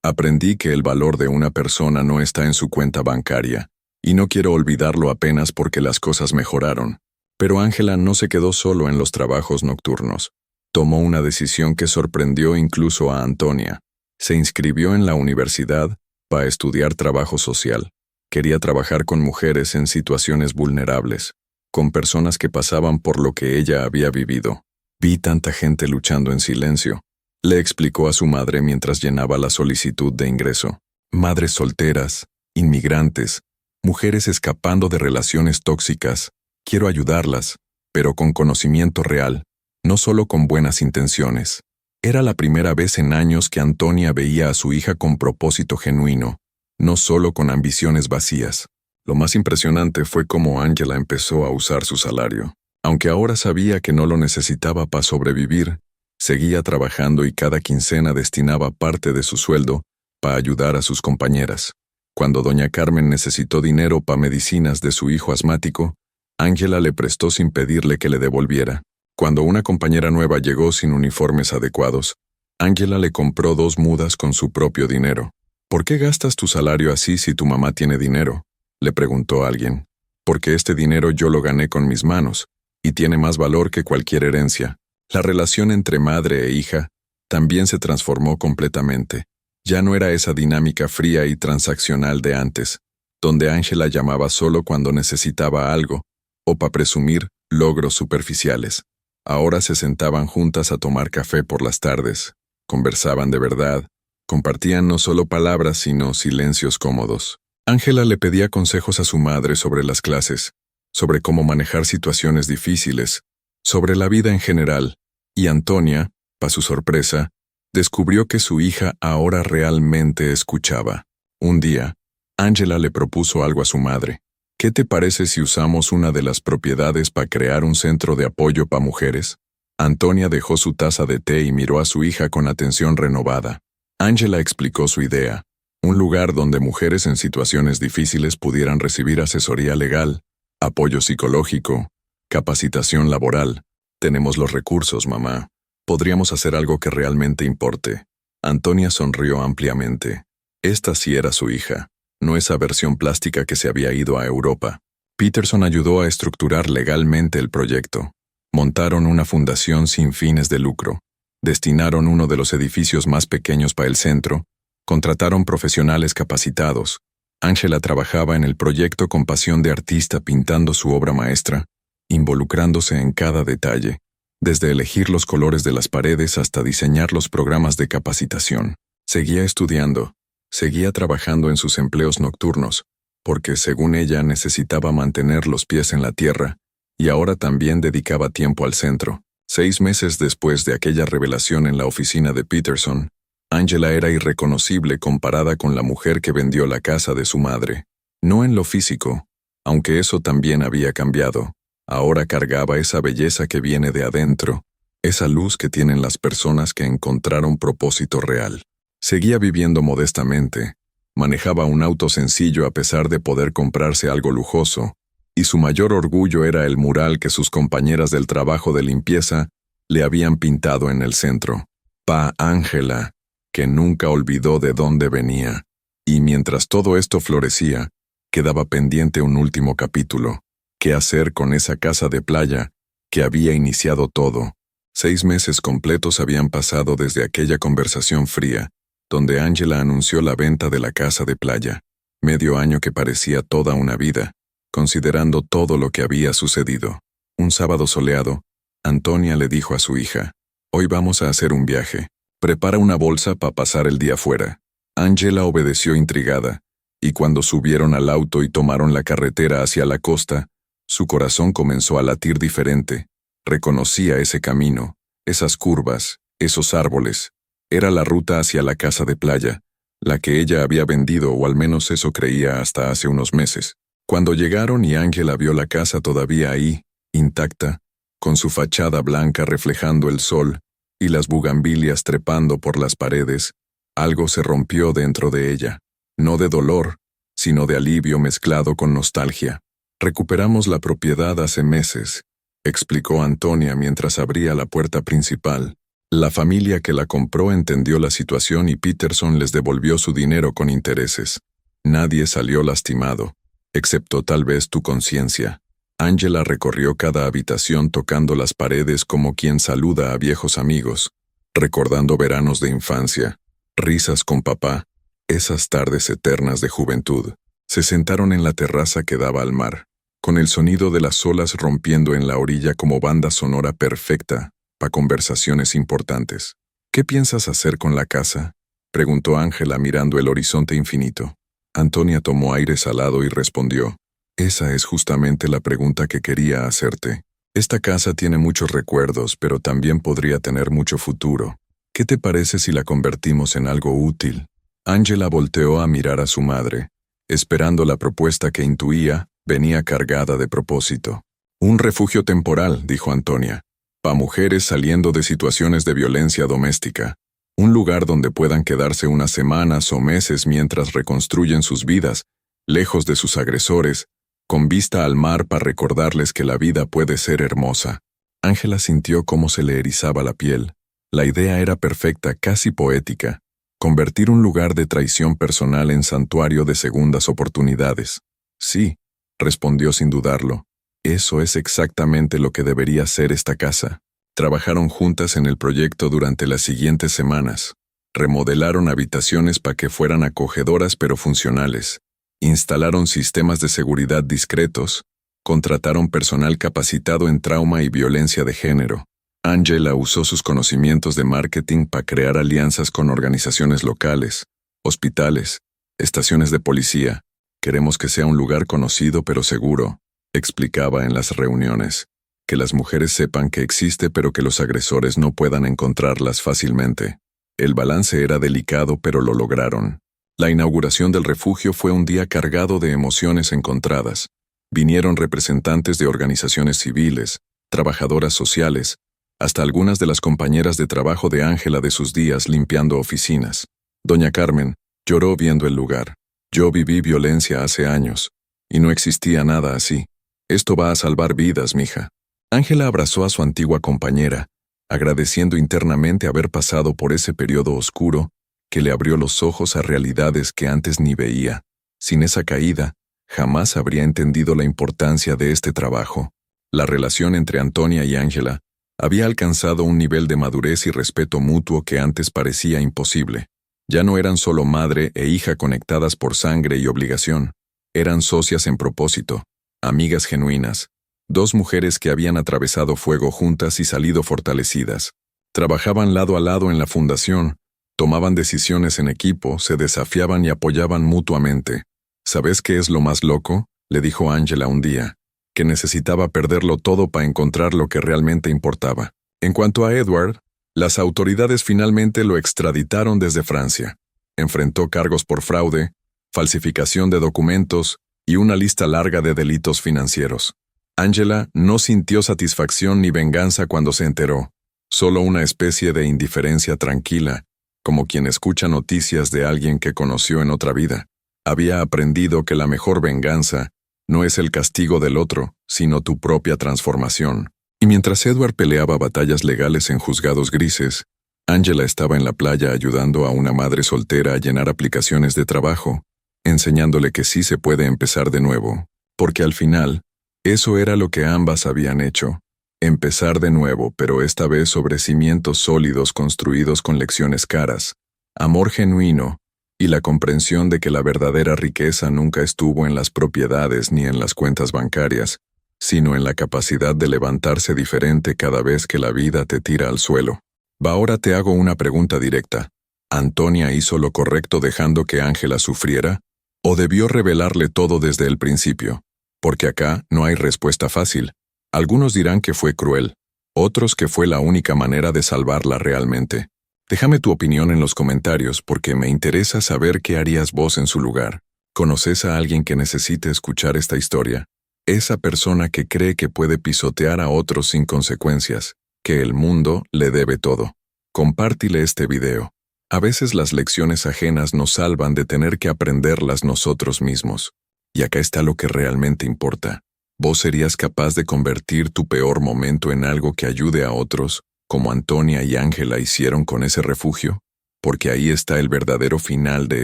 Aprendí que el valor de una persona no está en su cuenta bancaria, y no quiero olvidarlo apenas porque las cosas mejoraron. Pero Angela no se quedó solo en los trabajos nocturnos. Tomó una decisión que sorprendió incluso a Antonia. Se inscribió en la universidad para estudiar trabajo social. Quería trabajar con mujeres en situaciones vulnerables, con personas que pasaban por lo que ella había vivido. Vi tanta gente luchando en silencio, le explicó a su madre mientras llenaba la solicitud de ingreso. Madres solteras, inmigrantes, mujeres escapando de relaciones tóxicas. Quiero ayudarlas, pero con conocimiento real, no solo con buenas intenciones. Era la primera vez en años que Antonia veía a su hija con propósito genuino, no solo con ambiciones vacías. Lo más impresionante fue cómo Angela empezó a usar su salario. Aunque ahora sabía que no lo necesitaba para sobrevivir, seguía trabajando y cada quincena destinaba parte de su sueldo para ayudar a sus compañeras. Cuando doña Carmen necesitó dinero para medicinas de su hijo asmático, Angela le prestó sin pedirle que le devolviera. Cuando una compañera nueva llegó sin uniformes adecuados, Angela le compró 2 mudas con su propio dinero. ¿Por qué gastas tu salario así si tu mamá tiene dinero?, le preguntó alguien. Porque este dinero yo lo gané con mis manos, y tiene más valor que cualquier herencia. La relación entre madre e hija también se transformó completamente. Ya no era esa dinámica fría y transaccional de antes, donde Angela llamaba solo cuando necesitaba algo, o para presumir logros superficiales. Ahora se sentaban juntas a tomar café por las tardes, conversaban de verdad, compartían no solo palabras sino silencios cómodos. Angela le pedía consejos a su madre sobre las clases, sobre cómo manejar situaciones difíciles, sobre la vida en general, y Antonia, para su sorpresa, descubrió que su hija ahora realmente escuchaba. Un día, Angela le propuso algo a su madre. ¿Qué te parece si usamos una de las propiedades para crear un centro de apoyo para mujeres? Antonia dejó su taza de té y miró a su hija con atención renovada. Angela explicó su idea. Un lugar donde mujeres en situaciones difíciles pudieran recibir asesoría legal, apoyo psicológico, capacitación laboral. Tenemos los recursos, mamá. Podríamos hacer algo que realmente importe. Antonia sonrió ampliamente. Esta sí era su hija, no esa versión plástica que se había ido a Europa. Peterson ayudó a estructurar legalmente el proyecto. Montaron una fundación sin fines de lucro. Destinaron uno de los edificios más pequeños para el centro. Contrataron profesionales capacitados. Angela trabajaba en el proyecto con pasión de artista pintando su obra maestra, involucrándose en cada detalle, desde elegir los colores de las paredes hasta diseñar los programas de capacitación. Seguía estudiando, seguía trabajando en sus empleos nocturnos, porque según ella necesitaba mantener los pies en la tierra, y ahora también dedicaba tiempo al centro. 6 meses después de aquella revelación en la oficina de Peterson, Angela era irreconocible comparada con la mujer que vendió la casa de su madre. No en lo físico, aunque eso también había cambiado. Ahora cargaba esa belleza que viene de adentro, esa luz que tienen las personas que encontraron propósito real. Seguía viviendo modestamente, manejaba un auto sencillo a pesar de poder comprarse algo lujoso, y su mayor orgullo era el mural que sus compañeras del trabajo de limpieza le habían pintado en el centro. Pa Angela, que nunca olvidó de dónde venía. Y mientras todo esto florecía, quedaba pendiente un último capítulo. ¿Qué hacer con esa casa de playa que había iniciado todo? 6 meses completos habían pasado desde aquella conversación fría, donde Angela anunció la venta de la casa de playa. Medio año que parecía toda una vida, considerando todo lo que había sucedido. Un sábado soleado, Antonia le dijo a su hija, «Hoy vamos a hacer un viaje. Prepara una bolsa para pasar el día fuera». Angela obedeció intrigada, y cuando subieron al auto y tomaron la carretera hacia la costa, su corazón comenzó a latir diferente. Reconocía ese camino, esas curvas, esos árboles. Era la ruta hacia la casa de playa, la que ella había vendido, o al menos eso creía hasta hace unos meses. Cuando llegaron y Ángela vio la casa todavía ahí, intacta, con su fachada blanca reflejando el sol y las bugambilias trepando por las paredes, algo se rompió dentro de ella, no de dolor, sino de alivio mezclado con nostalgia. Recuperamos la propiedad hace meses, explicó Antonia mientras abría la puerta principal. La familia que la compró entendió la situación y Peterson les devolvió su dinero con intereses. Nadie salió lastimado, excepto tal vez tu conciencia. Ángela recorrió cada habitación tocando las paredes como quien saluda a viejos amigos, recordando veranos de infancia, risas con papá, esas tardes eternas de juventud. Se sentaron en la terraza que daba al mar, con el sonido de las olas rompiendo en la orilla como banda sonora perfecta para conversaciones importantes. ¿Qué piensas hacer con la casa?, preguntó Ángela mirando el horizonte infinito. Antonia tomó aire salado y respondió: esa es justamente la pregunta que quería hacerte. Esta casa tiene muchos recuerdos, pero también podría tener mucho futuro. ¿Qué te parece si la convertimos en algo útil? Ángela volteó a mirar a su madre, esperando la propuesta que intuía venía cargada de propósito. Un refugio temporal, dijo Antonia, para mujeres saliendo de situaciones de violencia doméstica. Un lugar donde puedan quedarse unas semanas o meses mientras reconstruyen sus vidas, lejos de sus agresores, con vista al mar para recordarles que la vida puede ser hermosa. Ángela sintió cómo se le erizaba la piel. La idea era perfecta, casi poética. Convertir un lugar de traición personal en santuario de segundas oportunidades. Sí, respondió sin dudarlo. Eso es exactamente lo que debería ser esta casa. Trabajaron juntas en el proyecto durante las siguientes semanas. Remodelaron habitaciones para que fueran acogedoras pero funcionales. Instalaron sistemas de seguridad discretos. Contrataron personal capacitado en trauma y violencia de género. Ángela usó sus conocimientos de marketing para crear alianzas con organizaciones locales, hospitales, estaciones de policía. Queremos que sea un lugar conocido pero seguro, explicaba en las reuniones. Que las mujeres sepan que existe pero que los agresores no puedan encontrarlas fácilmente. El balance era delicado pero lo lograron. La inauguración del refugio fue un día cargado de emociones encontradas. Vinieron representantes de organizaciones civiles, trabajadoras sociales, hasta algunas de las compañeras de trabajo de Ángela de sus días limpiando oficinas. Doña Carmen lloró viendo el lugar. Yo viví violencia hace años, y no existía nada así. Esto va a salvar vidas, mija. Ángela abrazó a su antigua compañera, agradeciendo internamente haber pasado por ese periodo oscuro que le abrió los ojos a realidades que antes ni veía. Sin esa caída, jamás habría entendido la importancia de este trabajo. La relación entre Antonia y Ángela había alcanzado un nivel de madurez y respeto mutuo que antes parecía imposible. Ya no eran solo madre e hija conectadas por sangre y obligación. Eran socias en propósito, amigas genuinas. Dos mujeres que habían atravesado fuego juntas y salido fortalecidas. Trabajaban lado a lado en la fundación, tomaban decisiones en equipo, se desafiaban y apoyaban mutuamente. ¿Sabes qué es lo más loco?, le dijo Ángela un día, que necesitaba perderlo todo para encontrar lo que realmente importaba. En cuanto a Edward, las autoridades finalmente lo extraditaron desde Francia. Enfrentó cargos por fraude, falsificación de documentos y una lista larga de delitos financieros. Ángela no sintió satisfacción ni venganza cuando se enteró, solo una especie de indiferencia tranquila, como quien escucha noticias de alguien que conoció en otra vida. Había aprendido que la mejor venganza no es el castigo del otro, sino tu propia transformación. Y mientras Edward peleaba batallas legales en juzgados grises, Ángela estaba en la playa ayudando a una madre soltera a llenar aplicaciones de trabajo, enseñándole que sí se puede empezar de nuevo, porque al final, eso era lo que ambas habían hecho. Empezar de nuevo, pero esta vez sobre cimientos sólidos construidos con lecciones caras, amor genuino y la comprensión de que la verdadera riqueza nunca estuvo en las propiedades ni en las cuentas bancarias, sino en la capacidad de levantarse diferente cada vez que la vida te tira al suelo. Ahora te hago una pregunta directa. ¿Antonia hizo lo correcto dejando que Ángela sufriera? ¿O debió revelarle todo desde el principio? Porque acá no hay respuesta fácil. Algunos dirán que fue cruel, otros que fue la única manera de salvarla realmente. Déjame tu opinión en los comentarios porque me interesa saber qué harías vos en su lugar. ¿Conoces a alguien que necesite escuchar esta historia? Esa persona que cree que puede pisotear a otros sin consecuencias, que el mundo le debe todo. Compártile este video. A veces las lecciones ajenas nos salvan de tener que aprenderlas nosotros mismos. Y acá está lo que realmente importa. ¿Vos serías capaz de convertir tu peor momento en algo que ayude a otros, como Antonia y Ángela hicieron con ese refugio? Porque ahí está el verdadero final de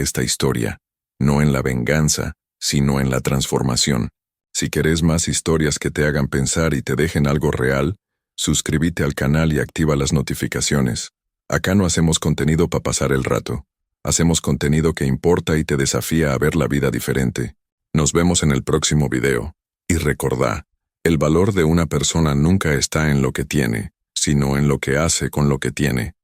esta historia, no en la venganza, sino en la transformación. Si querés más historias que te hagan pensar y te dejen algo real, suscríbete al canal y activa las notificaciones. Acá no hacemos contenido para pasar el rato. Hacemos contenido que importa y te desafía a ver la vida diferente. Nos vemos en el próximo video. Y recordá, el valor de una persona nunca está en lo que tiene, sino en lo que hace con lo que tiene.